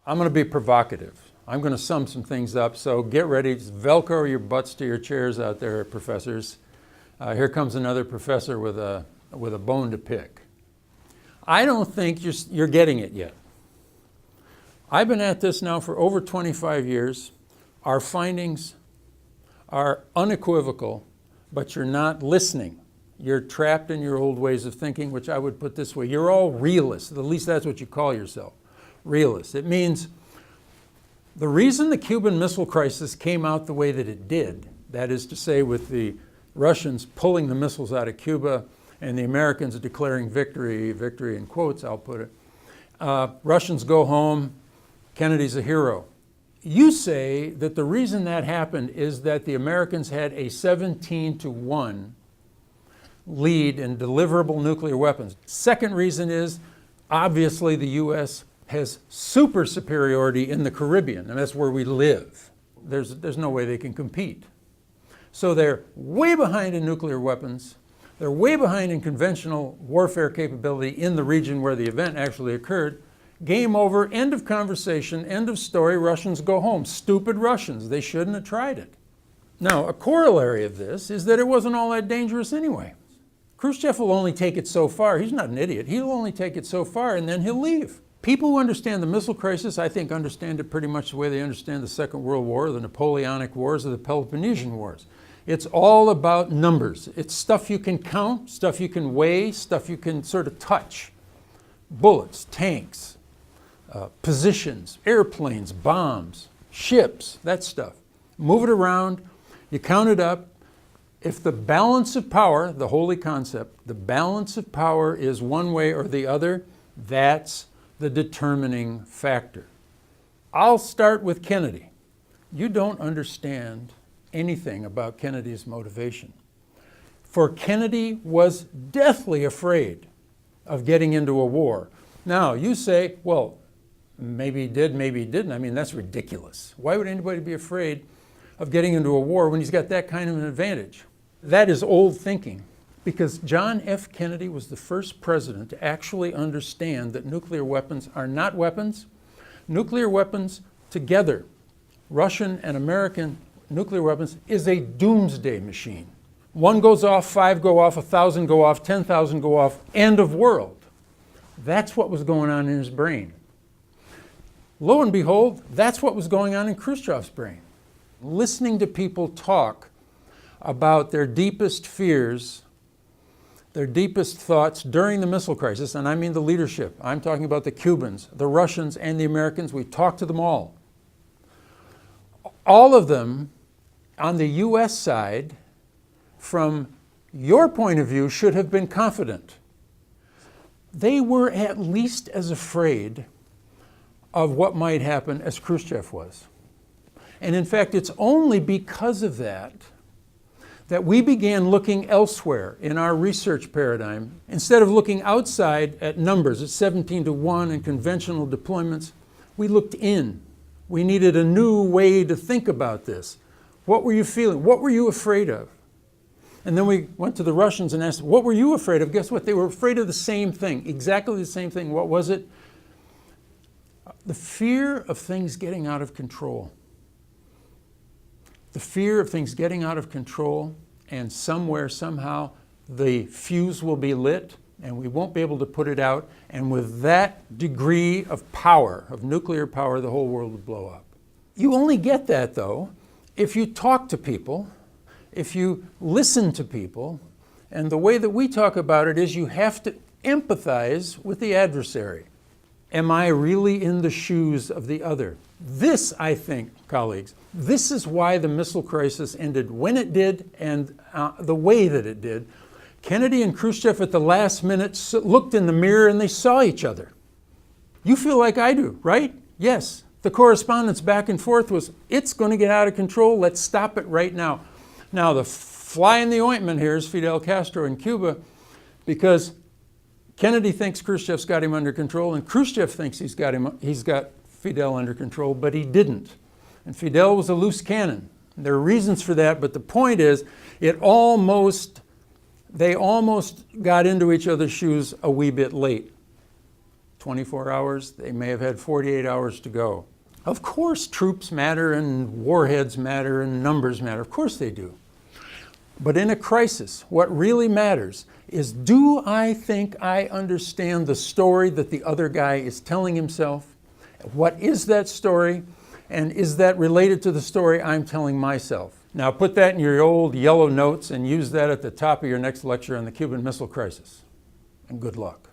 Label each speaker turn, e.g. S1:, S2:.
S1: I'm going to be provocative. I'm going to sum some things up, so get ready. Just Velcro your butts to your chairs out there, professors. Here comes another professor with a bone to pick. I don't think you're getting it yet. I've been at this now for over 25 years. Our findings are unequivocal, but you're not listening. You're trapped in your old ways of thinking, which I would put this way. You're all realists. At least that's what you call yourself, realists. It means the reason the Cuban Missile Crisis came out the way that it did, that is to say with the Russians pulling the missiles out of Cuba and the Americans declaring victory, victory in quotes, I'll put it. Russians go home, Kennedy's a hero. You say that the reason that happened is that the Americans had a 17-1 lead in deliverable nuclear weapons. Second reason is, obviously, the U.S. has super superiority in the Caribbean, and that's where we live. There's no way they can compete. So they're way behind in nuclear weapons. They're way behind in conventional warfare capability in the region where the event actually occurred. Game over, end of conversation, end of story, Russians go home. Stupid Russians, they shouldn't have tried it. Now, a corollary of this is that it wasn't all that dangerous anyway. Khrushchev will only take it so far. He's not an idiot. He'll only take it so far and then he'll leave. People who understand the missile crisis, I think, understand it pretty much the way they understand the Second World War, the Napoleonic Wars, or the Peloponnesian Wars. It's all about numbers. It's stuff you can count, stuff you can weigh, stuff you can sort of touch. Bullets, tanks, positions, airplanes, bombs, ships, that stuff. Move it around, you count it up. If the balance of power, the holy concept, the balance of power is one way or the other, that's the determining factor. I'll start with Kennedy. You don't understand anything about Kennedy's motivation. For Kennedy was deathly afraid of getting into a war. Now, you say, well, maybe he did, maybe he didn't. I mean, that's ridiculous. Why would anybody be afraid of getting into a war when he's got that kind of an advantage? That is old thinking, because John F. Kennedy was the first president to actually understand that nuclear weapons are not weapons. Nuclear weapons together, Russian and American nuclear weapons, is a doomsday machine. One goes off, 5 go off, 1,000 go off, 10,000 go off, end of world. That's what was going on in his brain. Lo and behold, that's what was going on in Khrushchev's brain. Listening to people talk about their deepest fears, their deepest thoughts during the missile crisis, and I mean the leadership. I'm talking about the Cubans, the Russians, and the Americans. We talked to them all. All of them, on the U.S. side, from your point of view, should have been confident. They were at least as afraid of what might happen as Khrushchev was. And in fact, it's only because of that that we began looking elsewhere in our research paradigm. Instead of looking outside at numbers, at 17-1 and conventional deployments, we looked in. We needed a new way to think about this. What were you feeling? What were you afraid of? And then we went to the Russians and asked, what were you afraid of? Guess what? They were afraid of the same thing, exactly the same thing. What was it? The fear of things getting out of control. The fear of things getting out of control, and somewhere, somehow, the fuse will be lit and we won't be able to put it out. And with that degree of power, of nuclear power, the whole world would blow up. You only get that, though, if you talk to people, if you listen to people. And the way that we talk about it is you have to empathize with the adversary. Am I really in the shoes of the other? This, I think, colleagues, this is why the missile crisis ended when it did and the way that it did. Kennedy and Khrushchev at the last minute looked in the mirror and they saw each other. You feel like I do, right? Yes. The correspondence back and forth was, it's going to get out of control. Let's stop it right now. Now, the fly in the ointment here is Fidel Castro in Cuba, because Kennedy thinks Khrushchev's got him under control, and Khrushchev thinks he's got Fidel under control, but he didn't. And Fidel was a loose cannon. There are reasons for that, but the point is, they almost got into each other's shoes a wee bit late. 24 hours, they may have had 48 hours to go. Of course, troops matter and warheads matter and numbers matter. Of course they do. But in a crisis, what really matters is, do I think I understand the story that the other guy is telling himself? What is that story? And is that related to the story I'm telling myself? Now put that in your old yellow notes and use that at the top of your next lecture on the Cuban Missile Crisis. And good luck.